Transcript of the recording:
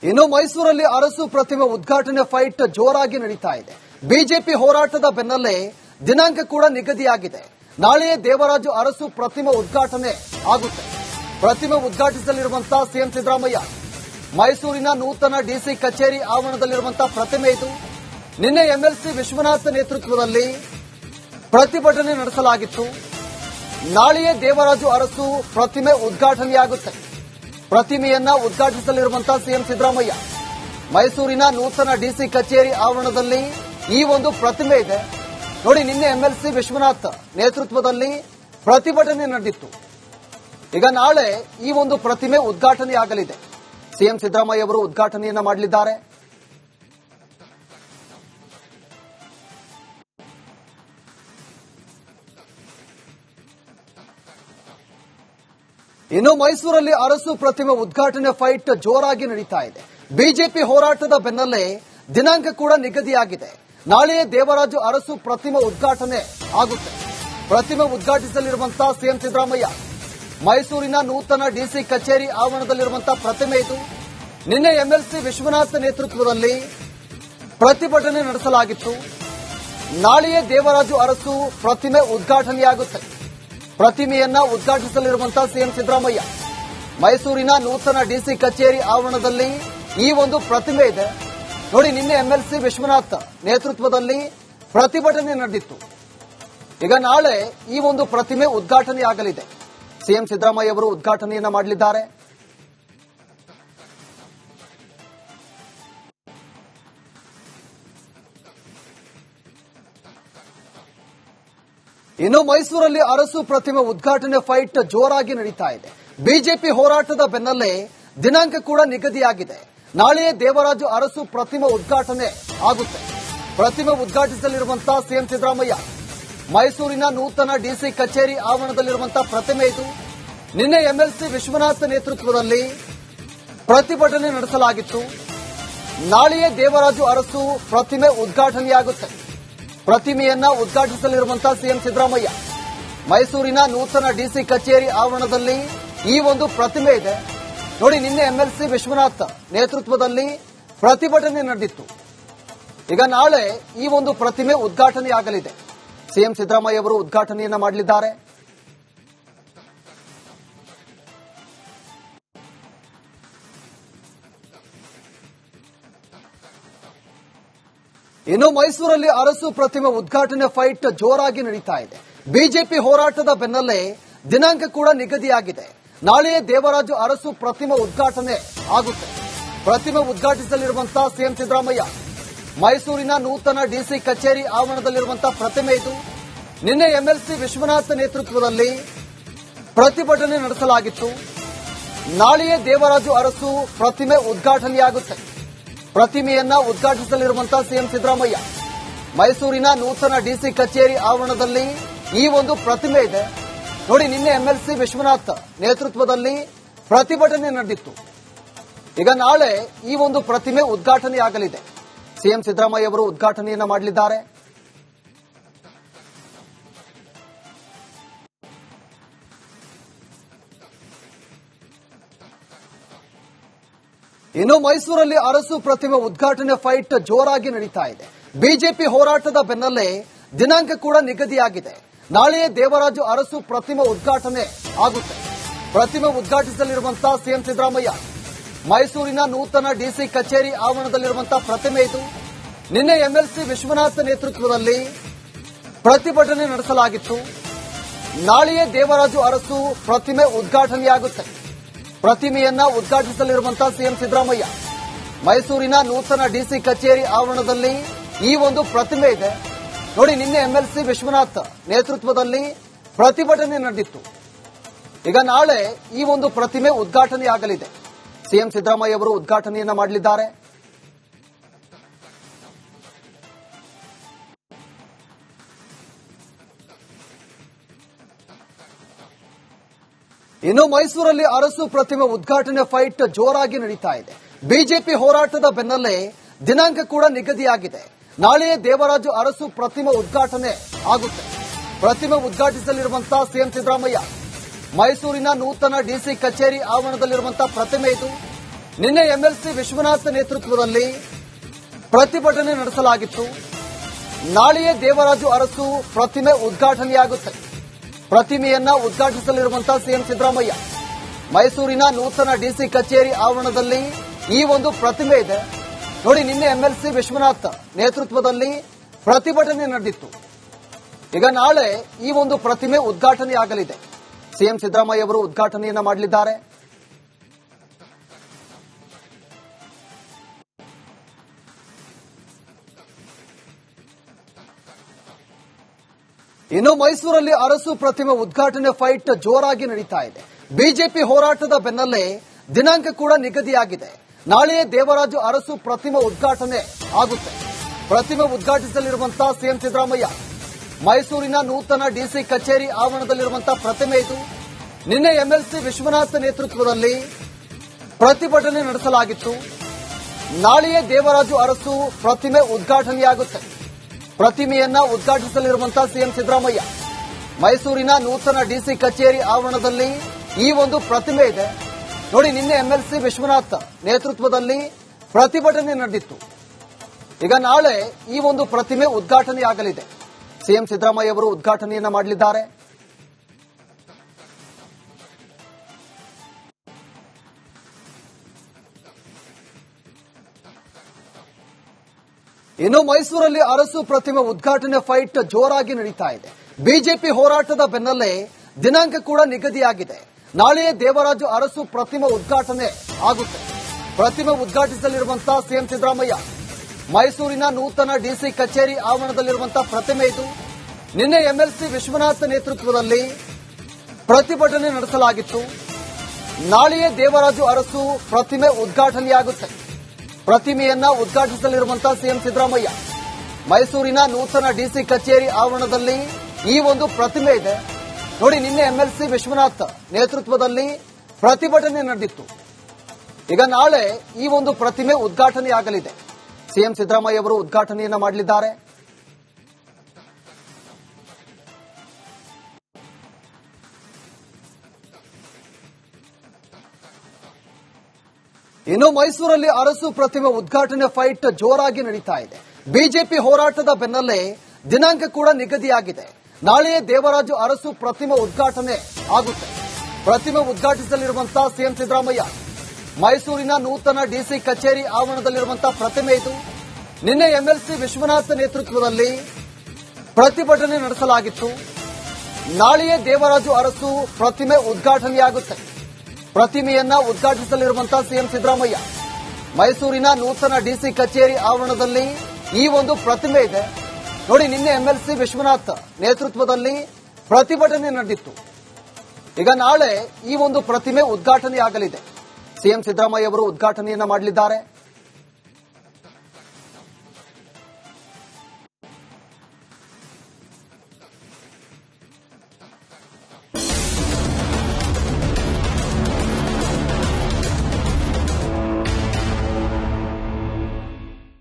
ಇನ್ನು ಮೈಸೂರಲ್ಲಿ ಅರಸು ಪ್ರತಿಮೆ ಉದ್ಘಾಟನೆ ಫೈಟ್ ಜೋರಾಗಿ ನಡೀತಾ ಇದೆ. ಬಿಜೆಪಿ ಹೋರಾಟದ ಬೆನ್ನಲ್ಲೇ ದಿನಾಂಕ ಕೂಡ ನಿಗದಿಯಾಗಿದೆ. ನಾಳೆಯೇ ದೇವರಾಜು ಅರಸು ಪ್ರತಿಮೆ ಉದ್ಘಾಟನೆ ಆಗುತ್ತೆ. ಪ್ರತಿಮೆ ಉದ್ಘಾಟಿಸಲಿರುವಂತಹ ಸಿಎಂ ಸಿದ್ದರಾಮಯ್ಯ ಮೈಸೂರಿನ ನೂತನ ಡಿಸಿ ಕಚೇರಿ ಆವರಣದಲ್ಲಿರುವಂತಹ ಪ್ರತಿಮೆ ಇದು. ನಿನ್ನೆ ಎಂಎಲ್ಸಿ ವಿಶ್ವನಾಥ್ ನೇತೃತ್ವದಲ್ಲಿ ಪ್ರತಿಭಟನೆ ನಡೆಸಲಾಗಿತ್ತು. ನಾಳೆಯೇ ದೇವರಾಜು ಅರಸು ಪ್ರತಿಮೆ ಉದ್ಘಾಟನೆಯಾಗುತ್ತೆ. ಪ್ರತಿಮೆಯನ್ನ ಉದ್ಘಾಟಿಸಲಿರುವಂತಹ ಸಿಎಂ ಸಿದ್ದರಾಮಯ್ಯ ಮೈಸೂರಿನ ನೂತನ ಡಿಸಿ ಕಚೇರಿ ಆವರಣದಲ್ಲಿ ಈ ಒಂದು ಪ್ರತಿಮೆ ಇದೆ ನೋಡಿ. ನಿನ್ನೆ ಎಂಎಲ್ಸಿ ವಿಶ್ವನಾಥ್ ನೇತೃತ್ವದಲ್ಲಿ ಪ್ರತಿಭಟನೆ ನಡೆದಿತ್ತು. ಈಗ ನಾಳೆ ಈ ಒಂದು ಪ್ರತಿಮೆ ಉದ್ಘಾಟನೆಯಾಗಲಿದೆ. ಸಿಎಂ ಸಿದ್ದರಾಮಯ್ಯ ಅವರು ಉದ್ಘಾಟನೆಯನ್ನ ಮಾಡಲಿದ್ದಾರೆ. ಇನ್ನು ಮೈಸೂರಲ್ಲಿ ಅರಸು ಪ್ರತಿಮೆ ಉದ್ಘಾಟನೆ ಫೈಟ್ ಜೋರಾಗಿ ನಡೀತಾ ಇದೆ. ಬಿಜೆಪಿ ಹೋರಾಟದ ಬೆನ್ನಲ್ಲೇ ದಿನಾಂಕ ಕೂಡ ನಿಗದಿಯಾಗಿದೆ. ನಾಳೆಯೇ ದೇವರಾಜು ಅರಸು ಪ್ರತಿಮೆ ಉದ್ಘಾಟನೆ ಆಗುತ್ತೆ. ಪ್ರತಿಮೆ ಉದ್ಘಾಟಿಸಲಿರುವಂತಹ ಸಿಎಂ ಸಿದ್ದರಾಮಯ್ಯ ಮೈಸೂರಿನ ನೂತನ ಡಿಸಿ ಕಚೇರಿ ಆವರಣದಲ್ಲಿರುವಂತಹ ಪ್ರತಿಮೆ ಇದು. ನಿನ್ನೆ ಎಂಎಲ್ಸಿ ವಿಶ್ವನಾಥ್ ನೇತೃತ್ವದಲ್ಲಿ ಪ್ರತಿಭಟನೆ ನಡೆಸಲಾಗಿತ್ತು. ನಾಳೆಯೇ ದೇವರಾಜು ಅರಸು ಪ್ರತಿಮೆ ಉದ್ಘಾಟನೆಯಾಗುತ್ತೆ. ಪ್ರತಿಮೆಯನ್ನ ಉದ್ಘಾಟಿಸಲಿರುವಂತಹ ಸಿಎಂ ಸಿದ್ದರಾಮಯ್ಯ ಮೈಸೂರಿನ ನೂತನ ಡಿಸಿ ಕಚೇರಿ ಆವರಣದಲ್ಲಿ ಈ ಒಂದು ಪ್ರತಿಮೆ ಇದೆ ನೋಡಿ. ನಿನ್ನೆ ಎಂಎಲ್ಸಿ ವಿಶ್ವನಾಥ್ ನೇತೃತ್ವದಲ್ಲಿ ಪ್ರತಿಭಟನೆ ನಡೆದಿತ್ತು. ಈಗ ನಾಳೆ ಈ ಒಂದು ಪ್ರತಿಮೆ ಉದ್ಘಾಟನೆಯಾಗಲಿದೆ. ಸಿಎಂ ಸಿದ್ದರಾಮಯ್ಯ ಅವರು ಉದ್ಘಾಟನೆಯನ್ನ ಮಾಡಲಿದ್ದಾರೆ. ಇನ್ನು ಮೈಸೂರಲ್ಲಿ ಅರಸು ಪ್ರತಿಮೆ ಉದ್ಘಾಟನೆ ಫೈಟ್ ಜೋರಾಗಿ ನಡೀತಾ ಇದೆ. ಬಿಜೆಪಿ ಹೋರಾಟದ ಬೆನ್ನಲ್ಲೇ ದಿನಾಂಕ ಕೂಡ ನಿಗದಿಯಾಗಿದೆ. ನಾಳೆಯೇ ದೇವರಾಜು ಅರಸು ಪ್ರತಿಮೆ ಉದ್ಘಾಟನೆ ಆಗುತ್ತೆ. ಪ್ರತಿಮೆ ಉದ್ಘಾಟಿಸಲಿರುವಂತಹ ಸಿಎಂ ಸಿದ್ದರಾಮಯ್ಯ ಮೈಸೂರಿನ ನೂತನ ಡಿಸಿ ಕಚೇರಿ ಆವರಣದಲ್ಲಿರುವಂತಹ ಪ್ರತಿಮೆ ಇದು. ನಿನ್ನೆ ಎಂಎಲ್ಸಿ ವಿಶ್ವನಾಥ್ ನೇತೃತ್ವದಲ್ಲಿ ಪ್ರತಿಭಟನೆ ನಡೆಸಲಾಗಿತ್ತು. ನಾಳೆಯೇ ದೇವರಾಜು ಅರಸು ಪ್ರತಿಮೆ ಉದ್ಘಾಟನೆಯಾಗುತ್ತೆ. ಪ್ರತಿಮೆಯನ್ನ ಉದ್ಘಾಟಿಸಲಿರುವಂತಹ ಸಿಎಂ ಸಿದ್ದರಾಮಯ್ಯ ಮೈಸೂರಿನ ನೂತನ ಡಿಸಿ ಕಚೇರಿ ಆವರಣದಲ್ಲಿ ಈ ಒಂದು ಪ್ರತಿಮೆ ಇದೆ ನೋಡಿ. ನಿನ್ನೆ ಎಂಎಲ್ಸಿ ವಿಶ್ವನಾಥ್ ನೇತೃತ್ವದಲ್ಲಿ ಪ್ರತಿಭಟನೆ ನಡೆದಿತ್ತು. ಈಗ ನಾಳೆ ಈ ಒಂದು ಪ್ರತಿಮೆ ಉದ್ಘಾಟನೆಯಾಗಲಿದೆ. ಸಿಎಂ ಸಿದ್ದರಾಮಯ್ಯ ಅವರು ಉದ್ಘಾಟನೆಯನ್ನ ಮಾಡಲಿದ್ದಾರೆ. ಇನ್ನು ಮೈಸೂರಲ್ಲಿ ಅರಸು ಪ್ರತಿಮೆ ಉದ್ಘಾಟನೆ ಫೈಟ್ ಜೋರಾಗಿ ನಡೀತಾ ಇದೆ. ಬಿಜೆಪಿ ಹೋರಾಟದ ಬೆನ್ನಲ್ಲೇ ದಿನಾಂಕ ಕೂಡ ನಿಗದಿಯಾಗಿದೆ. ನಾಳೆಯೇ ದೇವರಾಜು ಅರಸು ಪ್ರತಿಮೆ ಉದ್ಘಾಟನೆ ಆಗುತ್ತೆ. ಪ್ರತಿಮೆ ಉದ್ಘಾಟಿಸಲಿರುವಂತಹ ಸಿಎಂ ಸಿದ್ದರಾಮಯ್ಯ ಮೈಸೂರಿನ ನೂತನ ಡಿಸಿ ಕಚೇರಿ ಆವರಣದಲ್ಲಿರುವಂತಹ ಪ್ರತಿಮೆ ಇದು. ನಿನ್ನೆ ಎಂಎಲ್ಸಿ ವಿಶ್ವನಾಥ್ ನೇತೃತ್ವದಲ್ಲಿ ಪ್ರತಿಭಟನೆ ನಡೆಸಲಾಗಿತ್ತು. ನಾಳೆಯೇ ದೇವರಾಜು ಅರಸು ಪ್ರತಿಮೆ ಉದ್ಘಾಟನೆಯಾಗುತ್ತೆ. ಪ್ರತಿಮೆಯನ್ನ ಉದ್ಘಾಟಿಸಲಿರುವಂತಹ ಸಿಎಂ ಸಿದ್ದರಾಮಯ್ಯ ಮೈಸೂರಿನ ನೂತನ ಡಿಸಿ ಕಚೇರಿ ಆವರಣದಲ್ಲಿ ಈ ಒಂದು ಪ್ರತಿಮೆ ಇದೆ ನೋಡಿ. ನಿನ್ನೆ ಎಂಎಲ್ಸಿ ವಿಶ್ವನಾಥ್ ನೇತೃತ್ವದಲ್ಲಿ ಪ್ರತಿಭಟನೆ ನಡೆದಿತ್ತು. ಈಗ ನಾಳೆ ಈ ಒಂದು ಪ್ರತಿಮೆ ಉದ್ಘಾಟನೆಯಾಗಲಿದೆ. ಸಿಎಂ ಸಿದ್ದರಾಮಯ್ಯ ಅವರು ಉದ್ಘಾಟನೆಯನ್ನ ಮಾಡಲಿದ್ದಾರೆ. ಇನ್ನು ಮೈಸೂರಲ್ಲಿ ಅರಸು ಪ್ರತಿಮೆ ಉದ್ಘಾಟನೆ ಫೈಟ್ ಜೋರಾಗಿ ನಡೀತಾ ಇದೆ. ಬಿಜೆಪಿ ಹೋರಾಟದ ಬೆನ್ನಲ್ಲೇ ದಿನಾಂಕ ಕೂಡ ನಿಗದಿಯಾಗಿದೆ. ನಾಳೆಯೇ ದೇವರಾಜು ಅರಸು ಪ್ರತಿಮೆ ಉದ್ಘಾಟನೆ ಆಗುತ್ತೆ. ಪ್ರತಿಮೆ ಉದ್ಘಾಟಿಸಲಿರುವಂತಹ ಸಿಎಂ ಸಿದ್ದರಾಮಯ್ಯ ಮೈಸೂರಿನ ನೂತನ ಡಿಸಿ ಕಚೇರಿ ಆವರಣದಲ್ಲಿರುವಂತಹ ಪ್ರತಿಮೆ ಇದು. ನಿನ್ನೆ ಎಂಎಲ್ಸಿ ವಿಶ್ವನಾಥ್ ನೇತೃತ್ವದಲ್ಲಿ ಪ್ರತಿಭಟನೆ ನಡೆಸಲಾಗಿತ್ತು. ನಾಳೆಯೇ ದೇವರಾಜು ಅರಸು ಪ್ರತಿಮೆ ಉದ್ಘಾಟನೆಯಾಗುತ್ತೆ. ಪ್ರತಿಮೆಯನ್ನ ಉದ್ಘಾಟಿಸಲಿರುವಂತಹ ಸಿಎಂ ಸಿದ್ದರಾಮಯ್ಯ ಮೈಸೂರಿನ ನೂತನ ಡಿಸಿ ಕಚೇರಿ ಆವರಣದಲ್ಲಿ ಈ ಒಂದು ಪ್ರತಿಮೆ ಇದೆ ನೋಡಿ. ನಿನ್ನೆ ಎಂಎಲ್ಸಿ ವಿಶ್ವನಾಥ್ ನೇತೃತ್ವದಲ್ಲಿ ಪ್ರತಿಭಟನೆ ನಡೆದಿತ್ತು. ಈಗ ನಾಳೆ ಈ ಒಂದು ಪ್ರತಿಮೆ ಉದ್ಘಾಟನೆಯಾಗಲಿದೆ. ಸಿಎಂ ಸಿದ್ದರಾಮಯ್ಯ ಅವರು ಉದ್ಘಾಟನೆಯನ್ನ ಮಾಡಲಿದ್ದಾರೆ. ಇನ್ನು ಮೈಸೂರಲ್ಲಿ ಅರಸು ಪ್ರತಿಮೆ ಉದ್ಘಾಟನೆ ಫೈಟ್ ಜೋರಾಗಿ ನಡೀತಾ ಇದೆ. ಬಿಜೆಪಿ ಹೋರಾಟದ ಬೆನ್ನಲ್ಲೇ ದಿನಾಂಕ ಕೂಡ ನಿಗದಿಯಾಗಿದೆ. ನಾಳೆಯೇ ದೇವರಾಜು ಅರಸು ಪ್ರತಿಮೆ ಉದ್ಘಾಟನೆ ಆಗುತ್ತೆ. ಪ್ರತಿಮೆ ಉದ್ಘಾಟಿಸಲಿರುವಂತಹ ಸಿಎಂ ಸಿದ್ದರಾಮಯ್ಯ ಮೈಸೂರಿನ ನೂತನ ಡಿಸಿ ಕಚೇರಿ ಆವರಣದಲ್ಲಿರುವಂತಹ ಪ್ರತಿಮೆ ಇದು. ನಿನ್ನೆ ಎಂಎಲ್ಸಿ ವಿಶ್ವನಾಥ್ ನೇತೃತ್ವದಲ್ಲಿ ಪ್ರತಿಭಟನೆ ನಡೆಸಲಾಗಿತ್ತು. ನಾಳೆಯೇ ದೇವರಾಜು ಅರಸು ಪ್ರತಿಮೆ ಉದ್ಘಾಟನೆಯಾಗುತ್ತೆ. ಪ್ರತಿಮೆಯನ್ನ ಉದ್ಘಾಟಿಸಲಿರುವಂತಹ ಸಿಎಂ ಸಿದ್ದರಾಮಯ್ಯ ಮೈಸೂರಿನ ನೂತನ ಡಿಸಿ ಕಚೇರಿ ಆವರಣದಲ್ಲಿ ಈ ಒಂದು ಪ್ರತಿಮೆ ಇದೆ ನೋಡಿ. ನಿನ್ನೆ ಎಂಎಲ್ಸಿ ವಿಶ್ವನಾಥ್ ನೇತೃತ್ವದಲ್ಲಿ ಪ್ರತಿಭಟನೆ ನಡೆದಿತ್ತು. ಈಗ ನಾಳೆ ಈ ಒಂದು ಪ್ರತಿಮೆ ಉದ್ಘಾಟನೆಯಾಗಲಿದೆ. ಸಿಎಂ ಸಿದ್ದರಾಮಯ್ಯ ಅವರು ಉದ್ಘಾಟನೆಯನ್ನ ಮಾಡಲಿದ್ದಾರೆ. ಇನ್ನು ಮೈಸೂರಲ್ಲಿ ಅರಸು ಪ್ರತಿಮೆ ಉದ್ಘಾಟನೆ ಫೈಟ್ ಜೋರಾಗಿ ನಡೀತಾ ಇದೆ. ಬಿಜೆಪಿ ಹೋರಾಟದ ಬೆನ್ನಲ್ಲೇ ದಿನಾಂಕ ಕೂಡ ನಿಗದಿಯಾಗಿದೆ. ನಾಳೆಯೇ ದೇವರಾಜು ಅರಸು ಪ್ರತಿಮೆ ಉದ್ಘಾಟನೆ ಆಗುತ್ತೆ. ಪ್ರತಿಮೆ ಉದ್ಘಾಟಿಸಲಿರುವಂತಹ ಸಿಎಂ ಸಿದ್ದರಾಮಯ್ಯ ಮೈಸೂರಿನ ನೂತನ ಡಿಸಿ ಕಚೇರಿ ಆವರಣದಲ್ಲಿರುವಂತಹ ಪ್ರತಿಮೆ ಇದು. ನಿನ್ನೆ ಎಂಎಲ್ಸಿ ವಿಶ್ವನಾಥ್ ನೇತೃತ್ವದಲ್ಲಿ ಪ್ರತಿಭಟನೆ ನಡೆಸಲಾಗಿತ್ತು. ನಾಳೆಯೇ ದೇವರಾಜು ಅರಸು ಪ್ರತಿಮೆ ಉದ್ಘಾಟನೆಯಾಗುತ್ತೆ. ಪ್ರತಿಮೆಯನ್ನ ಉದ್ಘಾಟಿಸಲಿರುವಂತಹ ಸಿಎಂ ಸಿದ್ದರಾಮಯ್ಯ ಮೈಸೂರಿನ ನೂತನ ಡಿಸಿ ಕಚೇರಿ ಆವರಣದಲ್ಲಿ ಈ ಒಂದು ಪ್ರತಿಮೆ ಇದೆ ನೋಡಿ. ನಿನ್ನೆ ಎಂಎಲ್ಸಿ ವಿಶ್ವನಾಥ್ ನೇತೃತ್ವದಲ್ಲಿ ಪ್ರತಿಭಟನೆ ನಡೆದಿತ್ತು. ಈಗ ನಾಳೆ ಈ ಒಂದು ಪ್ರತಿಮೆ ಉದ್ಘಾಟನೆಯಾಗಲಿದೆ. ಸಿಎಂ ಸಿದ್ದರಾಮಯ್ಯ ಅವರು ಉದ್ಘಾಟನೆಯನ್ನ ಮಾಡಲಿದ್ದಾರೆ. ಇನ್ನು ಮೈಸೂರಲ್ಲಿ ಅರಸು ಪ್ರತಿಮೆ ಉದ್ಘಾಟನೆ ಫೈಟ್ ಜೋರಾಗಿ ನಡೀತಾ ಇದೆ. ಬಿಜೆಪಿ ಹೋರಾಟದ ಬೆನ್ನಲ್ಲೇ ದಿನಾಂಕ ಕೂಡ ನಿಗದಿಯಾಗಿದೆ. ನಾಳೆಯೇ ದೇವರಾಜು ಅರಸು ಪ್ರತಿಮೆ ಉದ್ಘಾಟನೆ ಆಗುತ್ತೆ. ಪ್ರತಿಮೆ ಉದ್ಘಾಟಿಸಲಿರುವಂತಹ ಸಿಎಂ ಸಿದ್ದರಾಮಯ್ಯ ಮೈಸೂರಿನ ನೂತನ ಡಿಸಿ ಕಚೇರಿ ಆವರಣದಲ್ಲಿರುವಂತಹ ಪ್ರತಿಮೆ ಇದು. ನಿನ್ನೆ ಎಂಎಲ್ಸಿ ವಿಶ್ವನಾಥ್ ನೇತೃತ್ವದಲ್ಲಿ ಪ್ರತಿಭಟನೆ ನಡೆಸಲಾಗಿತ್ತು. ನಾಳೆಯೇ ದೇವರಾಜು ಅರಸು ಪ್ರತಿಮೆ ಉದ್ಘಾಟನೆಯಾಗುತ್ತೆ. ಪ್ರತಿಮೆಯನ್ನ ಉದ್ಘಾಟಿಸಲಿರುವಂತಹ ಸಿಎಂ ಸಿದ್ದರಾಮಯ್ಯ ಮೈಸೂರಿನ ನೂತನ ಡಿಸಿ ಕಚೇರಿ ಆವರಣದಲ್ಲಿ ಈ ಒಂದು ಪ್ರತಿಮೆ ಇದೆ ನೋಡಿ. ನಿನ್ನೆ ಎಂಎಲ್ಸಿ ವಿಶ್ವನಾಥ್ ನೇತೃತ್ವದಲ್ಲಿ ಪ್ರತಿಭಟನೆ ನಡೆದಿತ್ತು. ಈಗ ನಾಳೆ ಈ ಒಂದು ಪ್ರತಿಮೆ ಉದ್ಘಾಟನೆಯಾಗಲಿದೆ. ಸಿಎಂ ಸಿದ್ದರಾಮಯ್ಯ ಅವರು ಉದ್ಘಾಟನೆಯನ್ನ ಮಾಡಲಿದ್ದಾರೆ. ಇನ್ನು ಮೈಸೂರಲ್ಲಿ ಅರಸು ಪ್ರತಿಮೆ ಉದ್ಘಾಟನೆ ಫೈಟ್ ಜೋರಾಗಿ ನಡೀತಾ ಇದೆ. ಬಿಜೆಪಿ ಹೋರಾಟದ ಬೆನ್ನಲ್ಲೇ ದಿನಾಂಕ ಕೂಡ ನಿಗದಿಯಾಗಿದೆ. ನಾಳೆಯೇ ದೇವರಾಜು ಅರಸು ಪ್ರತಿಮೆ ಉದ್ಘಾಟನೆ ಆಗುತ್ತೆ. ಪ್ರತಿಮೆ ಉದ್ಘಾಟಿಸಲಿರುವಂತಹ ಸಿಎಂ ಸಿದ್ದರಾಮಯ್ಯ ಮೈಸೂರಿನ ನೂತನ ಡಿಸಿ ಕಚೇರಿ ಆವರಣದಲ್ಲಿರುವಂತಹ ಪ್ರತಿಮೆ ಇದು. ನಿನ್ನೆ ಎಂಎಲ್ಸಿ ವಿಶ್ವನಾಥ್ ನೇತೃತ್ವದಲ್ಲಿ ಪ್ರತಿಭಟನೆ ನಡೆಸಲಾಗಿತ್ತು. ನಾಳೆಯೇ ದೇವರಾಜು ಅರಸು ಪ್ರತಿಮೆ ಉದ್ಘಾಟನೆಯಾಗುತ್ತೆ. ಪ್ರತಿಮೆಯನ್ನ ಉದ್ಘಾಟಿಸಲಿರುವಂತಹ ಸಿಎಂ ಸಿದ್ದರಾಮಯ್ಯ ಮೈಸೂರಿನ ನೂತನ ಡಿಸಿ ಕಚೇರಿ ಆವರಣದಲ್ಲಿ ಈ ಒಂದು ಪ್ರತಿಮೆ ಇದೆ ನೋಡಿ. ನಿನ್ನೆ ಎಂಎಲ್ಸಿ ವಿಶ್ವನಾಥ್ ನೇತೃತ್ವದಲ್ಲಿ ಪ್ರತಿಭಟನೆ ನಡೆದಿತ್ತು. ಈಗ ನಾಳೆ ಈ ಒಂದು ಪ್ರತಿಮೆ ಉದ್ಘಾಟನೆಯಾಗಲಿದೆ. ಸಿಎಂ ಸಿದ್ದರಾಮಯ್ಯ ಅವರು ಉದ್ಘಾಟನೆಯನ್ನ ಮಾಡಲಿದ್ದಾರೆ.